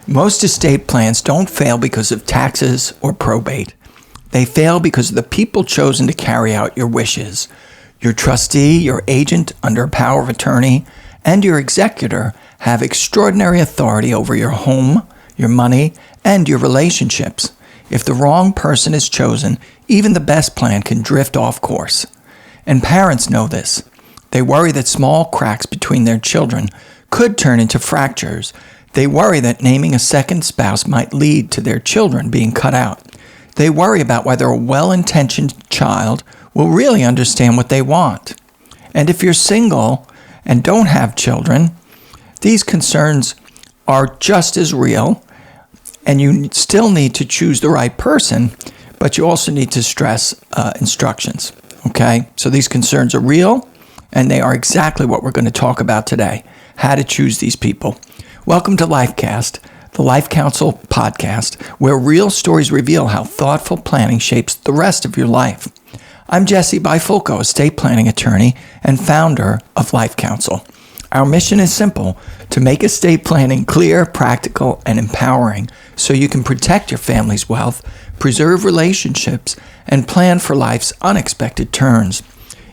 Most estate plans don't fail because of taxes or probate. They fail because of the people chosen to carry out your wishes. Your trustee, your agent under a power of attorney, and your executor have extraordinary authority over your home, your money, and your relationships. If the wrong person is chosen, even the best plan can drift off course. And parents know this. They worry that small cracks between their children could turn into fractures. They worry that naming a second spouse might lead to their children being cut out. They worry about whether a well-intentioned child will really understand what they want. And if you're single and don't have children, these concerns are just as real, and you still need to choose the right person, but you also need to stress instructions, okay? So these concerns are real, and they are exactly what we're going to talk about today, how to choose these people. Welcome to LifeCast, the LifeCounsel podcast, where real stories reveal how thoughtful planning shapes the rest of your life. I'm Jesse Bifulco, estate planning attorney and founder of LifeCounsel. Our mission is simple: to make estate planning clear, practical, and empowering so you can protect your family's wealth, preserve relationships, and plan for life's unexpected turns.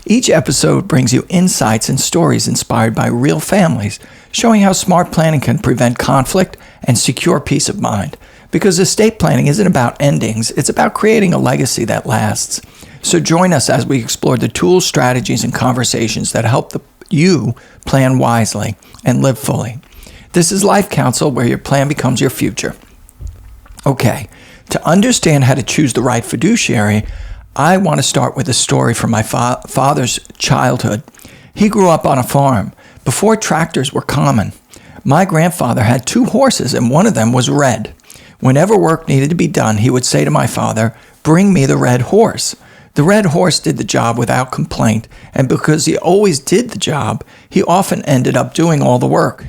Each episode brings you insights and stories inspired by real families, showing how smart planning can prevent conflict and secure peace of mind. Because estate planning isn't about endings, it's about creating a legacy that lasts. So join us as we explore the tools, strategies, and conversations that help you plan wisely and live fully. This is LifeCounsel, where your plan becomes your future. Okay, to understand how to choose the right fiduciary, I want to start with a story from my father's childhood. He grew up on a farm before tractors were common. My grandfather had 2 horses, and one of them was red. Whenever work needed to be done, he would say to my father, "Bring me the red horse." The red horse did the job without complaint, and because he always did the job, he often ended up doing all the work.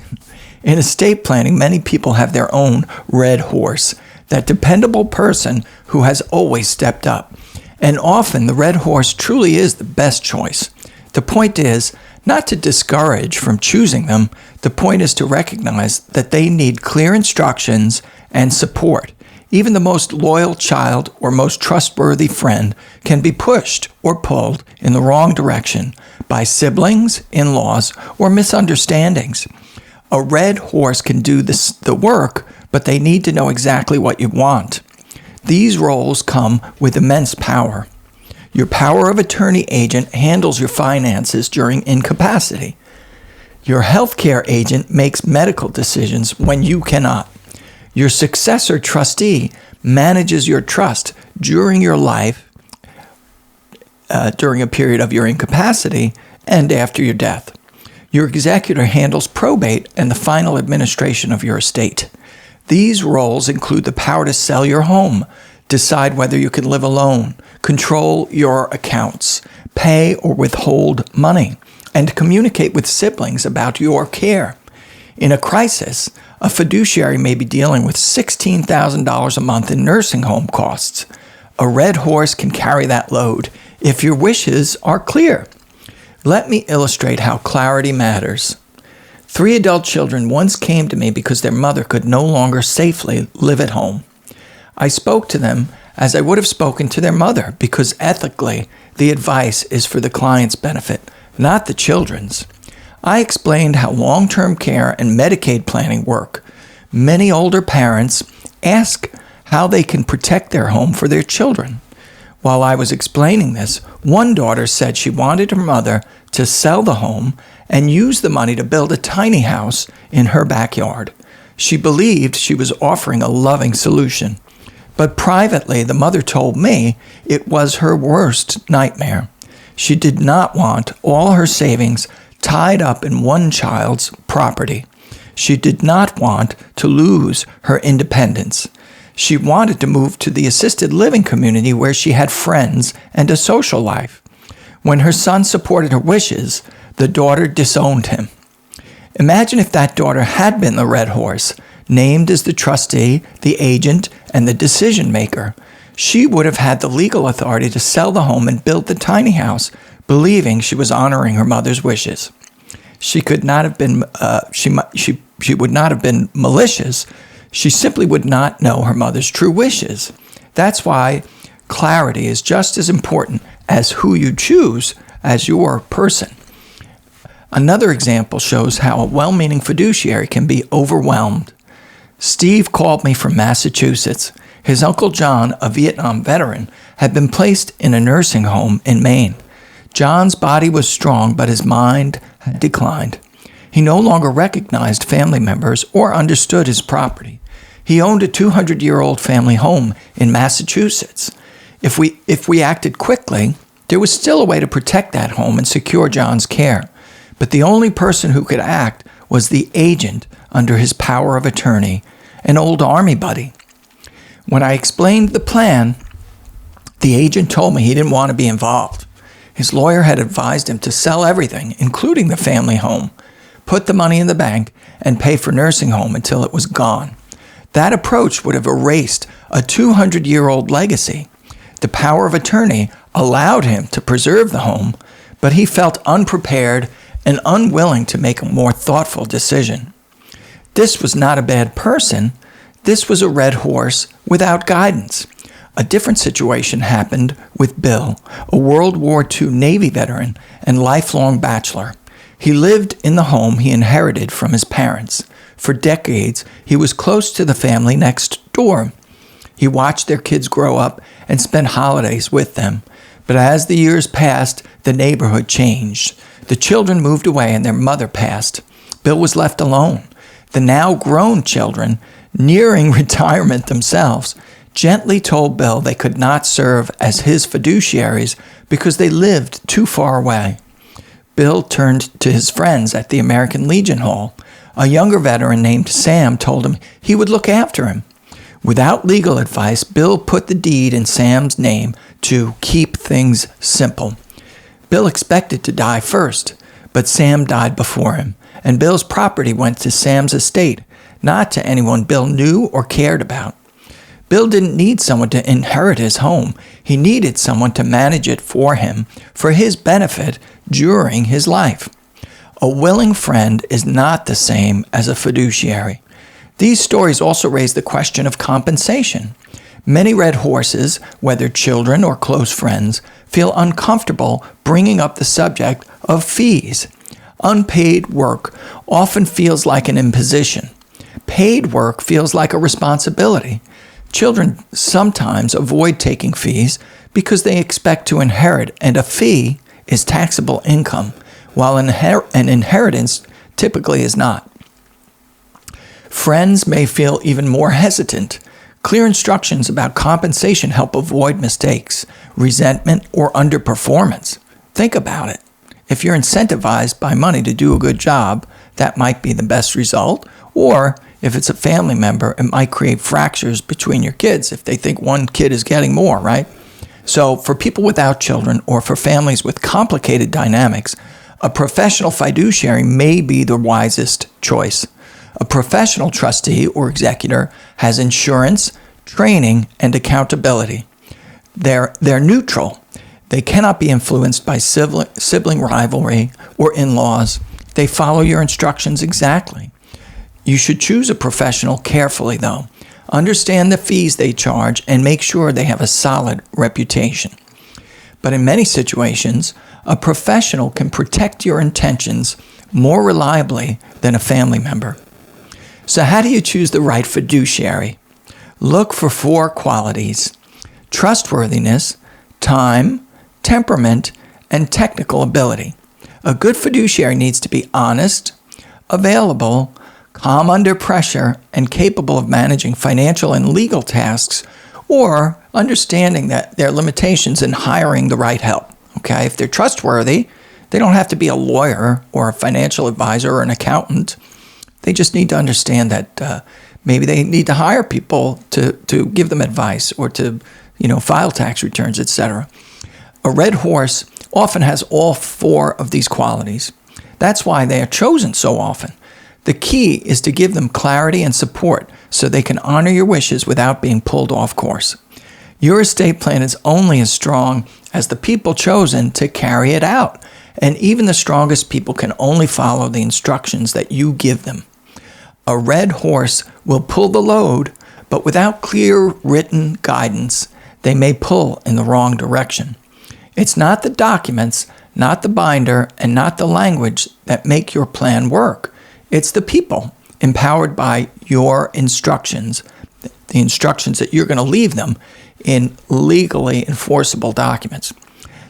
In estate planning, many people have their own red horse, that dependable person who has always stepped up. And often the red horse truly is the best choice. The point is not to discourage from choosing them. The point is to recognize that they need clear instructions and support. Even the most loyal child or most trustworthy friend can be pushed or pulled in the wrong direction by siblings, in-laws, or misunderstandings. A red horse can do the work, but they need to know exactly what you want. These roles come with immense power. Your power of attorney agent handles your finances during incapacity. Your healthcare agent makes medical decisions when you cannot. Your successor trustee manages your trust during your life, during a period of your incapacity, and after your death. Your executor handles probate and the final administration of your estate. These roles include the power to sell your home, decide whether you can live alone, control your accounts, pay or withhold money, and communicate with siblings about your care. In a crisis, a fiduciary may be dealing with $16,000 a month in nursing home costs. A red horse can carry that load if your wishes are clear. Let me illustrate how clarity matters. 3 adult children once came to me because their mother could no longer safely live at home. I spoke to them as I would have spoken to their mother, because ethically, the advice is for the client's benefit, not the children's. I explained how long-term care and Medicaid planning work. Many older parents ask how they can protect their home for their children. While I was explaining this, one daughter said she wanted her mother to sell the home and use the money to build a tiny house in her backyard. She believed she was offering a loving solution. But privately, the mother told me it was her worst nightmare. She did not want all her savings tied up in one child's property. She did not want to lose her independence. She wanted to move to the assisted living community where she had friends and a social life. When her son supported her wishes, the daughter disowned him. Imagine if that daughter had been the red horse, named as the trustee, the agent, and the decision maker. She would have had the legal authority to sell the home and build the tiny house, believing she was honoring her mother's wishes. She could not have been. She would not have been malicious. She simply would not know her mother's true wishes. That's why clarity is just as important as who you choose as your person. Another example shows how a well-meaning fiduciary can be overwhelmed. Steve called me from Massachusetts. His Uncle John, a Vietnam veteran, had been placed in a nursing home in Maine. John's body was strong, but his mind had declined. He no longer recognized family members or understood his property. He owned a 200-year-old family home in Massachusetts. If we acted quickly, there was still a way to protect that home and secure John's care. But the only person who could act was the agent under his power of attorney, an old Army buddy. When I explained the plan, the agent told me he didn't want to be involved. His lawyer had advised him to sell everything, including the family home, put the money in the bank, and pay for nursing home until it was gone. That approach would have erased a 200-year-old legacy. The power of attorney allowed him to preserve the home, but he felt unprepared and unwilling to make a more thoughtful decision. This was not a bad person. This was a red horse without guidance. A different situation happened with Bill, a World War II Navy veteran and lifelong bachelor. He lived in the home he inherited from his parents. For decades, he was close to the family next door. He watched their kids grow up and spent holidays with them. But as the years passed, the neighborhood changed. The children moved away and their mother passed. Bill was left alone. The now grown children, nearing retirement themselves, gently told Bill they could not serve as his fiduciaries because they lived too far away. Bill turned to his friends at the American Legion Hall. A younger veteran named Sam told him he would look after him. Without legal advice, Bill put the deed in Sam's name to keep things simple. Bill expected to die first, but Sam died before him, and Bill's property went to Sam's estate, not to anyone Bill knew or cared about. Bill didn't need someone to inherit his home. He needed someone to manage it for him, for his benefit during his life. A willing friend is not the same as a fiduciary. These stories also raise the question of compensation. Many red horses, whether children or close friends, feel uncomfortable bringing up the subject of fees. Unpaid work often feels like an imposition. Paid work feels like a responsibility. Children sometimes avoid taking fees because they expect to inherit, and a fee is taxable income, while an inheritance typically is not. Friends may feel even more hesitant. Clear instructions about compensation help avoid mistakes, resentment, or underperformance. Think about it. If you're incentivized by money to do a good job, that might be the best result. Or if it's a family member, it might create fractures between your kids if they think one kid is getting more, right? So for people without children or for families with complicated dynamics, a professional fiduciary may be the wisest choice. A professional trustee or executor has insurance, training, and accountability. They're neutral. They cannot be influenced by sibling rivalry or in-laws. They follow your instructions exactly. You should choose a professional carefully, though. Understand the fees they charge and make sure they have a solid reputation. But in many situations, a professional can protect your intentions more reliably than a family member. So how do you choose the right fiduciary? Look for 4 qualities: trustworthiness, time, temperament, and technical ability. A good fiduciary needs to be honest, available, calm under pressure, and capable of managing financial and legal tasks, or understanding that there are limitations in hiring the right help. Okay, if they're trustworthy, they don't have to be a lawyer or a financial advisor or an accountant. They just need to understand that maybe they need to hire people to give them advice or to, file tax returns, etc. A red horse often has all 4 of these qualities. That's why they are chosen so often. The key is to give them clarity and support so they can honor your wishes without being pulled off course. Your estate plan is only as strong as the people chosen to carry it out, and even the strongest people can only follow the instructions that you give them. A red horse will pull the load, but without clear written guidance, they may pull in the wrong direction. It's not the documents, not the binder, and not the language that make your plan work. It's the people empowered by your instructions, the instructions that you're going to leave them in legally enforceable documents.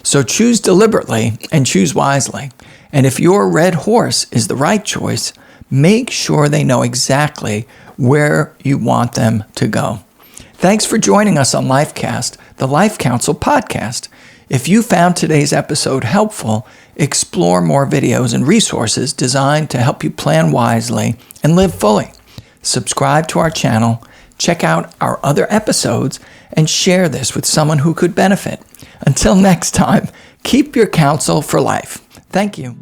So choose deliberately and choose wisely. And if your red horse is the right choice, make sure they know exactly where you want them to go. Thanks for joining us on LifeCast, the LifeCounsel podcast. If you found today's episode helpful, explore more videos and resources designed to help you plan wisely and live fully. Subscribe to our channel, check out our other episodes, and share this with someone who could benefit. Until next time, keep your counsel for life. Thank you.